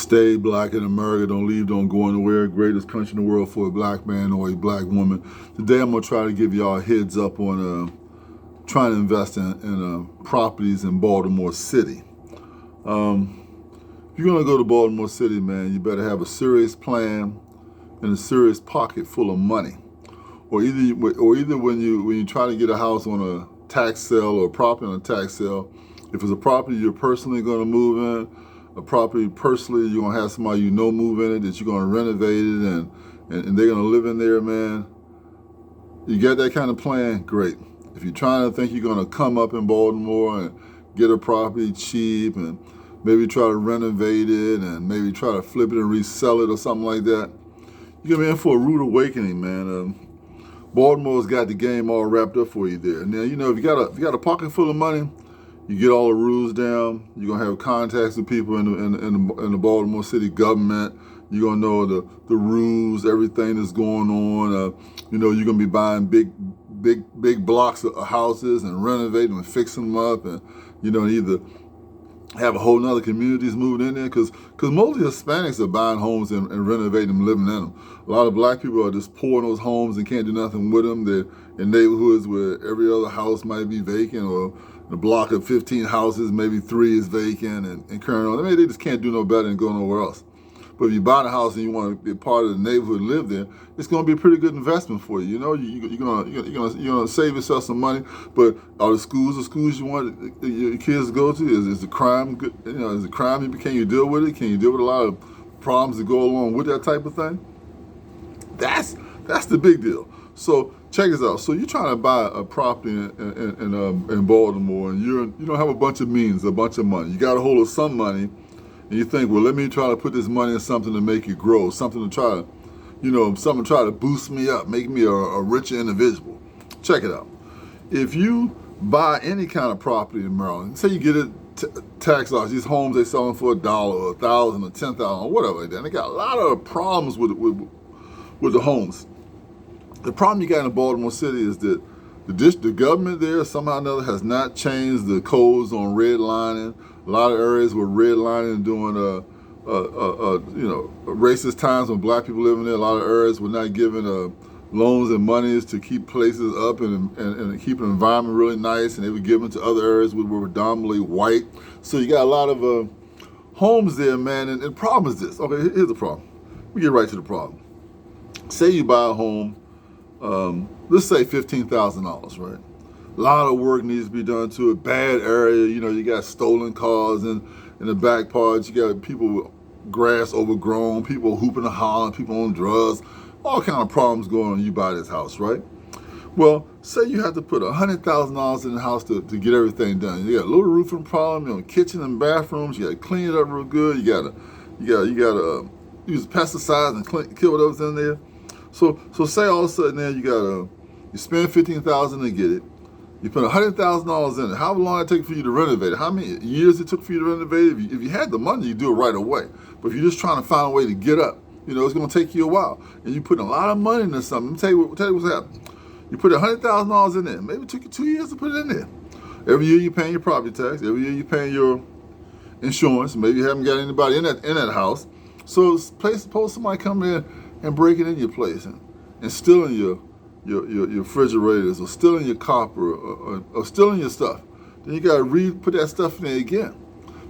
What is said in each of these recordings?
Stay black in America. Don't leave, don't go anywhere. Greatest country in the world for a black man or a black woman. Today I'm going to try to give y'all a heads up on trying to invest in properties in Baltimore City. If you're going to go to Baltimore City, man, you better have a serious plan and a serious pocket full of money. Or either when you try to get a house on a tax sale or a property on a tax sale, if it's a property you're personally going to move in, a property personally you're going to have somebody you know move in it, that you're going to renovate it and they're going to live in there, man. You got that kind of plan? Great. If you're trying to think you're going to come up in Baltimore and get a property cheap and maybe try to renovate it and maybe try to flip it and resell it or something like that, you're going to be in for a rude awakening, man. Baltimore's got the game all wrapped up for you there. Now, you know, if you got a pocket full of money, you get all the rules down. You're gonna have contacts with people in the Baltimore City government. You're gonna know the rules, everything that's going on. You know, you're gonna be buying big blocks of houses and renovating them and fixing them up, and you know, either have a whole nother communities moving in there because mostly Hispanics are buying homes and renovating them, living in them. A lot of black people are just poor in those homes and can't do nothing with them. They're in neighborhoods where every other house might be vacant, or in a block of 15 houses, maybe 3 is vacant and current on. I mean, they just can't do no better than go nowhere else. But if you buy a house and you want to be a part of the neighborhood and live there, it's going to be a pretty good investment for you. You know, you're gonna save yourself some money. But are the schools you want your kids to go to? Is the crime good? You know, is the crime? Can you deal with it? Can you deal with a lot of problems that go along with that type of thing? That's the big deal. So check this out. So you're trying to buy a property in Baltimore, and you don't have a bunch of means, a bunch of money. You got a hold of some money. And you think, well, let me try to put this money in something to make it grow, something to try to, you know, something to try to boost me up, make me a richer individual. Check it out. If you buy any kind of property in Maryland, say you get it tax loss, these homes they selling for $1 or $1,000 or $10,000 or whatever like that. And they got a lot of problems with the homes. The problem you got in Baltimore City is that the government there somehow or another has not changed the codes on redlining. A lot of areas were redlining and doing you know, racist times when black people living there. A lot of areas were not giving loans and monies to keep places up and keep an environment really nice, and they were given to other areas which were predominantly white. So you got a lot of homes there, man. And the problem is this. Okay, here's the problem. We get right to the problem. Say you buy a home, let's say $15,000, right? A lot of work needs to be done to it. Bad area, you know, you got stolen cars in the back parts. You got people with grass overgrown, people hooping and hollering, people on drugs, all kind of problems going on when you buy this house, right? Well, say you have to put $100,000 in the house to get everything done. You got a little roofing problem, you know, kitchen and bathrooms. You got to clean it up real good. You got to use pesticides and kill whatever's in there. So say all of a sudden now you spend $15,000 to get it. You put $100,000 in it. How long did it take for you to renovate it? How many years it took for you to renovate it? If you had the money, you do it right away. But if you're just trying to find a way to get up, you know, it's going to take you a while. And you put a lot of money into something. Let me tell you what's happening. You put $100,000 in there. Maybe it took you 2 years to put it in there. Every year you're paying your property tax. Every year you're paying your insurance. Maybe you haven't got anybody in that house. So suppose somebody come in and break it in your place and stealing your refrigerators, or stealing your copper, or stealing your stuff. Then you got to put that stuff in there again,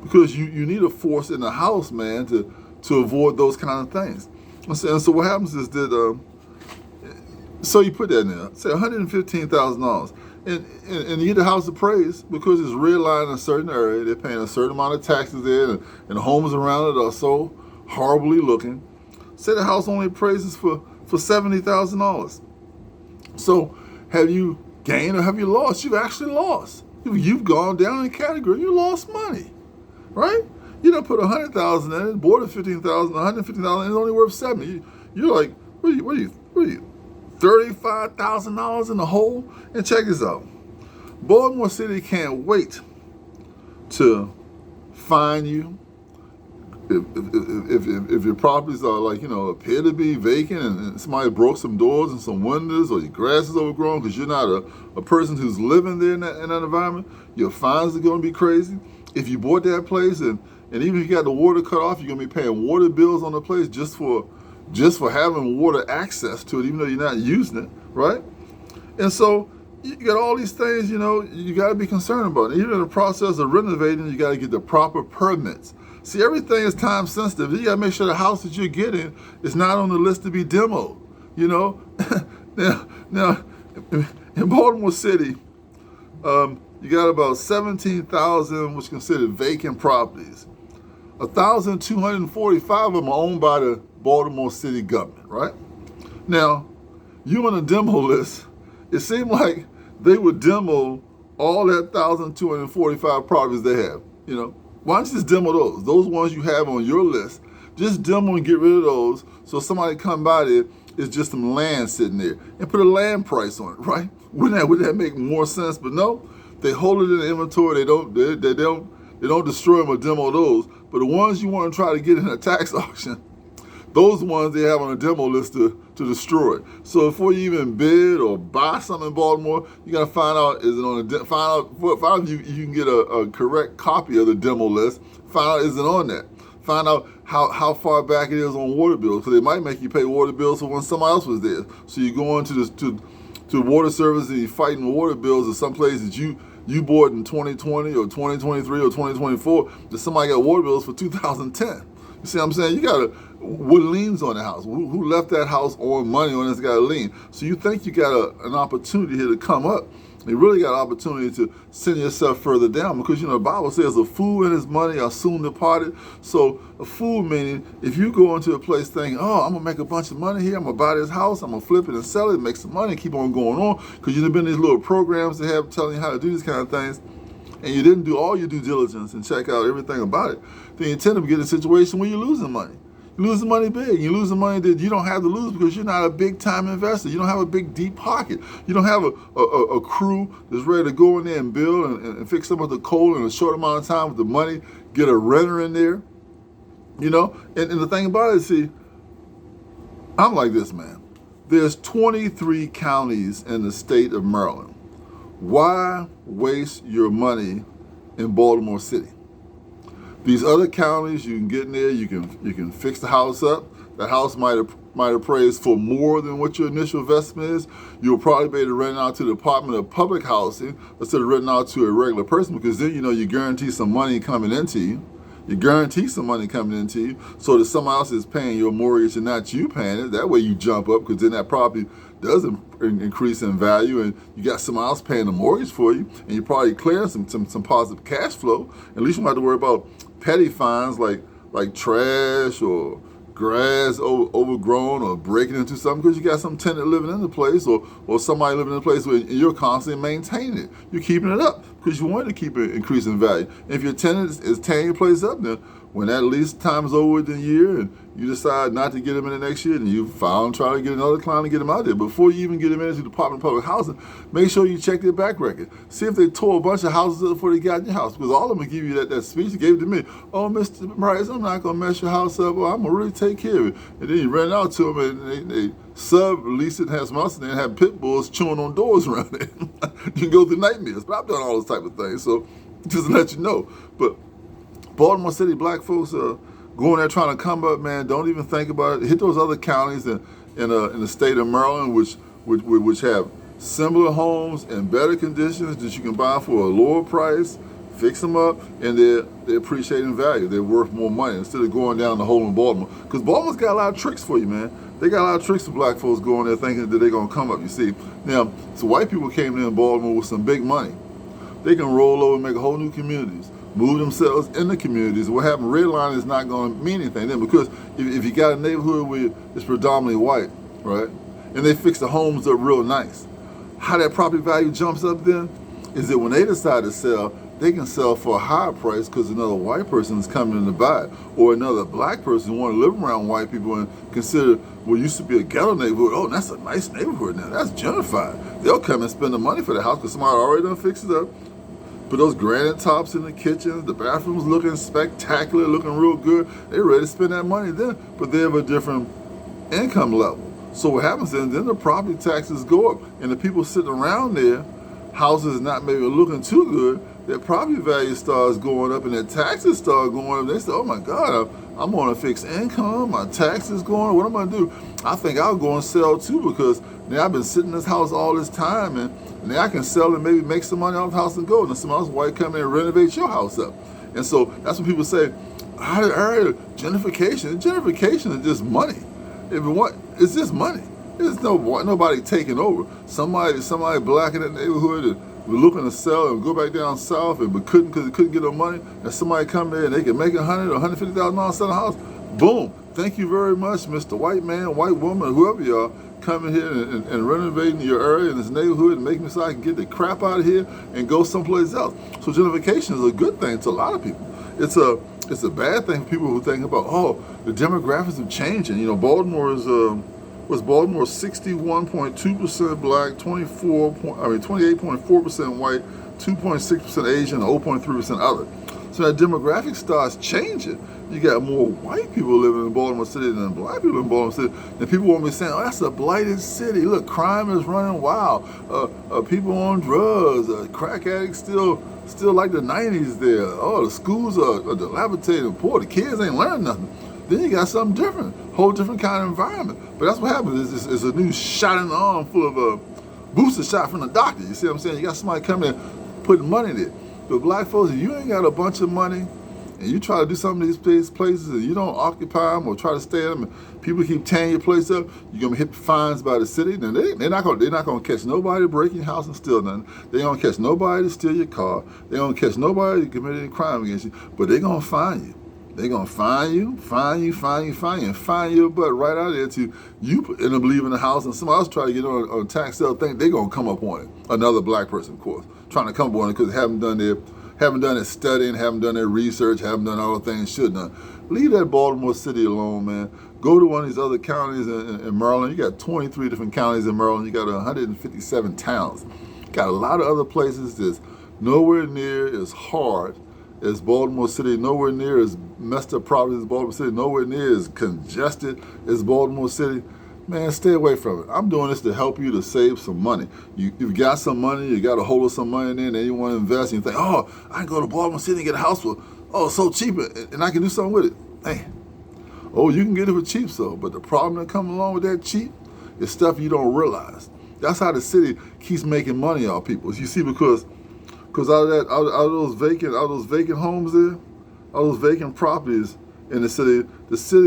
because you need a force in the house, man, to avoid those kind of things. And so what happens is that so you put that in there, say $115,000, and you get the house appraised because it's redlined in a certain area. They're paying a certain amount of taxes there, and the homes around it are so horribly looking. Say the house only appraises for $70,000. So have you gained or have you lost? You've actually lost. You've gone down in category. You lost money, right? You done put $100,000 in it, bought it $15,000, $150,000, and it's only worth $70,000. You're like, what are you, $35,000 in the hole? And check this out. Baltimore City can't wait to fine you. If your properties are, like, you know, appear to be vacant and somebody broke some doors and some windows, or your grass is overgrown because you're not a person who's living there in that environment, your fines are going to be crazy. If you bought that place and And even if you got the water cut off, you're gonna be paying water bills on the place just for having water access to it, even though you're not using it, right? And so you got all these things, you got to be concerned about. And even in the process of renovating, you got to get the proper permits. See, everything is time sensitive. You got to make sure the house that you're getting is not on the list to be demoed. Now, in Baltimore City, you got about 17,000, which is considered vacant properties. 1,245 of them are owned by the Baltimore City government, right? Now, you on a demo list, it seemed like they would demo all that 1,245 properties they have. Why don't you just demo those? Those ones you have on your list, just demo and get rid of those. So somebody come by there, it's just some land sitting there, and put a land price on it, right? Wouldn't that make more sense? But no, they hold it in the inventory. They don't destroy them or demo those. But the ones you want to try to get in a tax auction, those ones they have on a demo list to destroy. So before you even bid or buy something in Baltimore, you got to find out, is it on find out if you can get a correct copy of the demo list. Find out, is it on that? Find out how far back it is on water bills, because they might make you pay water bills for when somebody else was there. So you go into the water service and you're fighting water bills of some place that you bought in 2020 or 2023 or 2024, that somebody got water bills for 2010. You see what I'm saying? You got to, what liens on the house? Who left that house on money on it's got a lien? So you think you got an opportunity here to come up. You really got an opportunity to send yourself further down, because the Bible says a fool and his money are soon departed. So a fool meaning, if you go into a place thinking, oh, I'm gonna make a bunch of money here, I'm gonna buy this house, I'm gonna flip it and sell it, make some money, and keep on going on, because you've been in these little programs that have telling you how to do these kind of things, and you didn't do all your due diligence and check out everything about it, then you tend to get in a situation where you're losing money. You're losing money big. You're losing money that you don't have to lose because you're not a big-time investor. You don't have a big, deep pocket. You don't have a crew that's ready to go in there and build and fix some of the coal in a short amount of time with the money, get a renter in there. And the thing about it, see, I'm like this, man. There's 23 counties in the state of Maryland. Why waste your money in Baltimore City? These other counties, you can get in there, you can fix the house up. The house might appraise for more than what your initial investment is. You'll probably be able to rent it out to the Department of Public Housing instead of renting out to a regular person, because then you guarantee some money coming into you. You guarantee some money coming into you so that someone else is paying your mortgage and not you paying it. That way you jump up, because then that property does increase in value, and you got someone else paying the mortgage for you, and you're probably clearing some positive cash flow. At least you don't have to worry about petty fines like trash or grass overgrown or breaking into something, because you got some tenant living in the place or somebody living in the place where you're constantly maintaining it. You're keeping it up because you want to keep it increasing value. And if your tenant is tearing your place up, then when that lease time is over within a year and you decide not to get him in the next year, then you file and try to get another client and get him out there. Before you even get him into the Department of Public Housing, make sure you check their back record. See if they tore a bunch of houses up before they got in your house, because all of them will give you that speech you gave to me. Oh, Mr. Bryce, I'm not going to mess your house up. Well, I'm going to really take care of it. And then you rent it out to them, and they sub-lease it and have some else, and then have pit bulls chewing on doors around it. You can go through nightmares. But I've done all those type of things, so just to let you know. But Baltimore City black folks going there trying to come up, man, don't even think about it. Hit those other counties in the state of Maryland, which have similar homes in better conditions that you can buy for a lower price, fix them up, and they're appreciating value. They're worth more money instead of going down the hole in Baltimore. Because Baltimore's got a lot of tricks for you, man. They got a lot of tricks for black folks going there thinking that they're going to come up, you see. Now, so white people came in Baltimore with some big money. They can roll over and make a whole new communities, move themselves in the communities. What happened, redlining is not going to mean anything then, because if you got a neighborhood where it's predominantly white, right, and they fix the homes up real nice, how that property value jumps up then is that when they decide to sell, they can sell for a higher price because another white person is coming in to buy it, or another black person who want to live around white people and consider what used to be a ghetto neighborhood. Oh, that's a nice neighborhood now. That's gentrified. They'll come and spend the money for the house because somebody already done fixed it up. Put those granite tops in the kitchen, the bathrooms looking spectacular, looking real good. They're ready to spend that money then, but they have a different income level. So what happens then the property taxes go up, and the people sitting around there, houses not maybe looking too good, their property value starts going up and their taxes start going up. They say, oh my God, I'm on a fixed income, my taxes going up, what am I gonna do? I think I'll go and sell too, because now I've been sitting in this house all this time, and now I can sell and maybe make some money off the house and go, and then some else white come in and renovate your house up. And so that's when people say, I heard gentrification. Gentrification is just money. It's just money. There's nobody taking over. Somebody black in that neighborhood and we're looking to sell and go back down south, but couldn't because they couldn't get no money. And somebody come there and they can make $100,000 or $150,000 selling a house. Boom! Thank you very much, Mr. White Man, white woman, whoever you are, coming here and renovating your area in this neighborhood and making so I can get the crap out of here and go someplace else. So gentrification is a good thing to a lot of people. It's a bad thing for people who think about, oh, the demographics are changing. You know, Baltimore is was Baltimore 61.2% black, 28.4% white, 2.6% Asian, 0.3% other. So that demographic starts changing. You got more white people living in Baltimore City than black people in Baltimore City. And people won't be saying, oh, that's a blighted city. Look, crime is running wild. People on drugs, crack addicts still like the 90s there. Oh, the schools are dilapidated and poor. The kids ain't learning nothing. Then you got something different, whole different kind of environment. But that's what happens. It's a new shot in the arm full of a booster shot from the doctor. You see what I'm saying? You got somebody coming in putting money in it. But black folks, if you ain't got a bunch of money and you try to do some of these places and you don't occupy them or try to stay in them, and people keep tearing your place up, you're gonna hit fines by the city. Then they're not gonna catch nobody to break your house and steal nothing. They ain't gonna catch nobody to steal your car. They ain't gonna catch nobody to commit any crime against you. But they're gonna find you. They're gonna find you, and find your butt right out there till you end up leaving the house and somebody else try to get on a tax sale thing. They're gonna come up on it. Another black person, of course, trying to come up on it because they haven't done their studying, haven't done their research, haven't done all the things should done. Leave that Baltimore City alone, man. Go to one of these other counties in Maryland. You got 23 different counties in Maryland. You got 157 towns. Got a lot of other places that's nowhere near as hard as Baltimore City, nowhere near as messed up properties as Baltimore City, nowhere near as congested as Baltimore City. Man, stay away from it. I'm doing this to help you to save some money. You've got some money, you got a hold of some money in there, and then you want to invest, and you think, oh, I can go to Baltimore City and get a house for, so cheap, and I can do something with it. Hey, you can get it for cheap, but the problem that comes along with that cheap is stuff you don't realize. That's how the city keeps making money off people. You see, because out of those vacant homes there, all those vacant properties in the city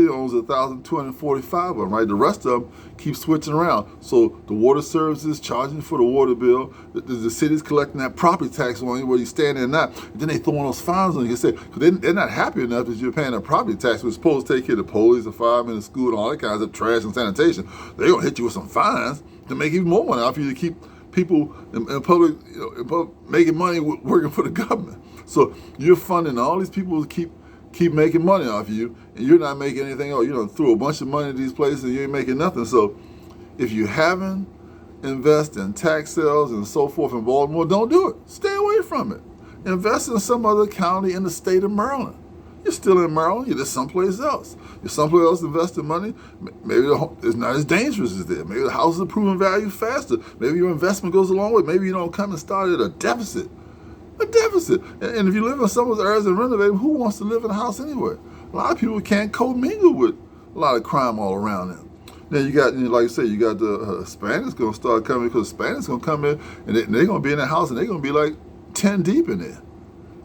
owns 1,245 of them, right? The rest of them keep switching around. So the water services charging for the water bill, the city's collecting that property tax on you where you stand there now, and then they throwing those fines on you. Because they're not happy enough that you're paying a property tax, which is supposed to take care of the police, the firemen, the school, and all that kinds of trash and sanitation. They're gonna hit you with some fines to make even more money off you to keep people in public, making money working for the government. So you're funding all these people to keep making money off you, and you're not making anything else. You threw a bunch of money at these places and you ain't making nothing. So if you haven't invested in tax sales and so forth in Baltimore, don't do it. Stay away from it. Invest in some other county in the state of Maryland. You're still in Maryland, you're just someplace else. You're someplace else investing money, maybe it's not as dangerous as there. Maybe the houses are proving value faster. Maybe your investment goes a long way. Maybe you don't come and start at a deficit. And if you live in some of those areas and renovate, who wants to live in a house anyway? A lot of people can't commingle with a lot of crime all around them. Then you got, like I said, you got the Hispanics going to start coming, because Hispanics going to come in and they're going to be in the house and they're going to be like 10 deep in there.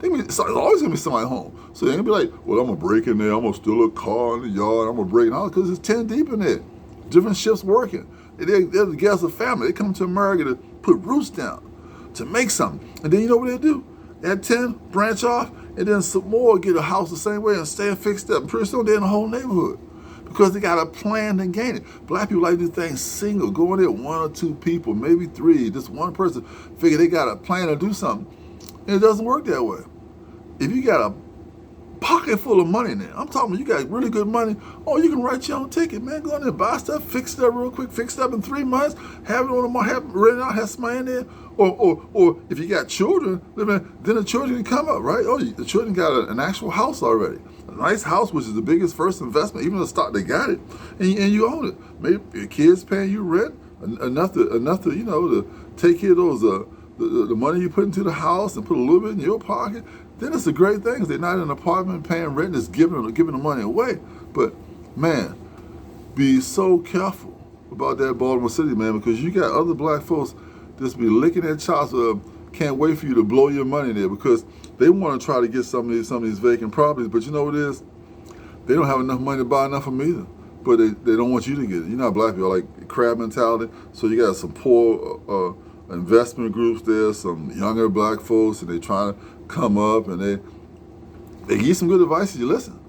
There's always going to be somebody home. So they're going to be like, well, I'm going to break in there. I'm going to steal a car in the yard. I'm going to break in, because it's 10 deep in there. Different shifts working. They're the guys of family. They come to America to put roots down, to make something. And then you know what they do? At 10, branch off, and then some more get a house the same way and stay fixed up. And pretty soon they're in the whole neighborhood because they got a plan to gain it. Black people like to do things single, go in there, 1 or 2 people, maybe 3, just one person, figure they got a plan to do something. And it doesn't work that way. If you got a pocket full of money in there, I'm talking you got really good money, you can write your own ticket, man. Go in there, buy stuff, fix it up real quick, fix it up in 3 months, have it on the market, have it rented out, have somebody in there. Or if you got children, then the children can come up, right? The children got an actual house already. A nice house, which is the biggest first investment, even the stock, they got it, and you own it. Maybe your kids paying you rent, enough to to take care of the money you put into the house and put a little bit in your pocket, then it's a great thing. They're not in an apartment paying rent, just giving the money away. But man, be so careful about that Baltimore City, man, because you got other black folks just be licking their chops. Can't wait for you to blow your money there because they want to try to get some of these vacant properties. But you know what it is? They don't have enough money to buy enough of them either. But they don't want you to get it. You know how black people are like crab mentality. So you got some poor investment groups there, some younger black folks, and they trying to come up and they give you some good advice. You listen.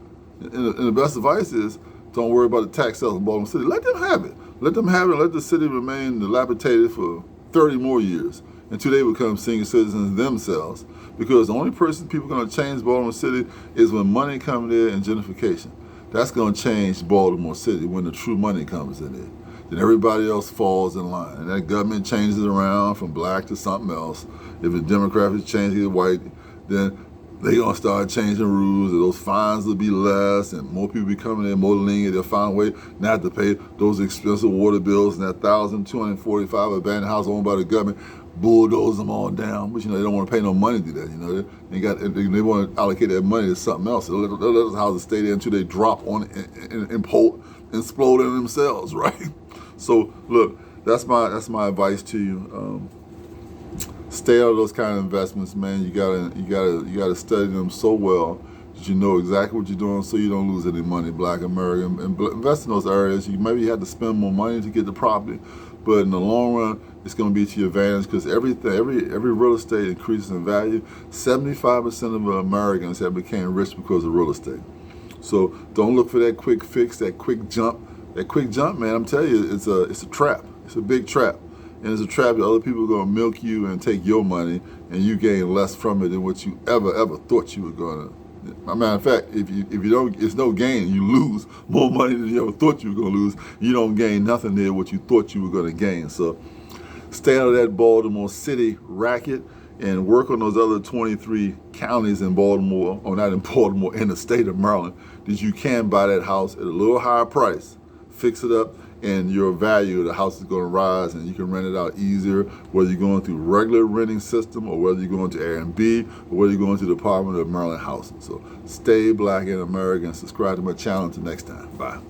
And the best advice is don't worry about the tax sales in Baltimore City. Let them have it. Let them have it. Let the city remain dilapidated for 30 more years until they become senior citizens themselves. Because the only person people are going to change Baltimore City is when money comes there and gentrification. That's going to change Baltimore City when the true money comes in there. Then everybody else falls in line. And that government changes around from black to something else. If the demographics change to white, then they're going to start changing rules, and those fines will be less, and more people be coming in, more lenient. They'll find a way not to pay those expensive water bills, and that 1,245 abandoned house owned by the government, bulldoze them all down. But, you know, they don't want to pay no money to that, you know. They want to allocate that money to something else. So they'll let those houses stay there until they drop on and explode in themselves, right? So, look, that's my advice to you. Stay out of those kind of investments, man. You gotta study them so well that you know exactly what you're doing, so you don't lose any money. Black American, and invest in those areas. You have to spend more money to get the property, but in the long run, it's going to be to your advantage because every real estate increases in value. 75% of Americans have become rich because of real estate. So don't look for that quick fix, that quick jump. That quick jump, man. I'm telling you, it's a trap. It's a big trap. And it's a trap that other people are going to milk you and take your money, and you gain less from it than what you ever thought you were going to. As a matter of fact, if you don't, it's no gain. You lose more money than you ever thought you were going to lose. You don't gain nothing near what you thought you were going to gain. So stay out of that Baltimore City racket and work on those other 23 counties in Baltimore, or not in Baltimore, in the state of Maryland, that you can buy that house at a little higher price, fix it up, and your value of the house is going to rise, and you can rent it out easier, whether you're going through regular renting system or whether you're going to Airbnb or whether you're going to the Department of Maryland Housing. So stay black and American. Subscribe to my channel. Until next time. Bye.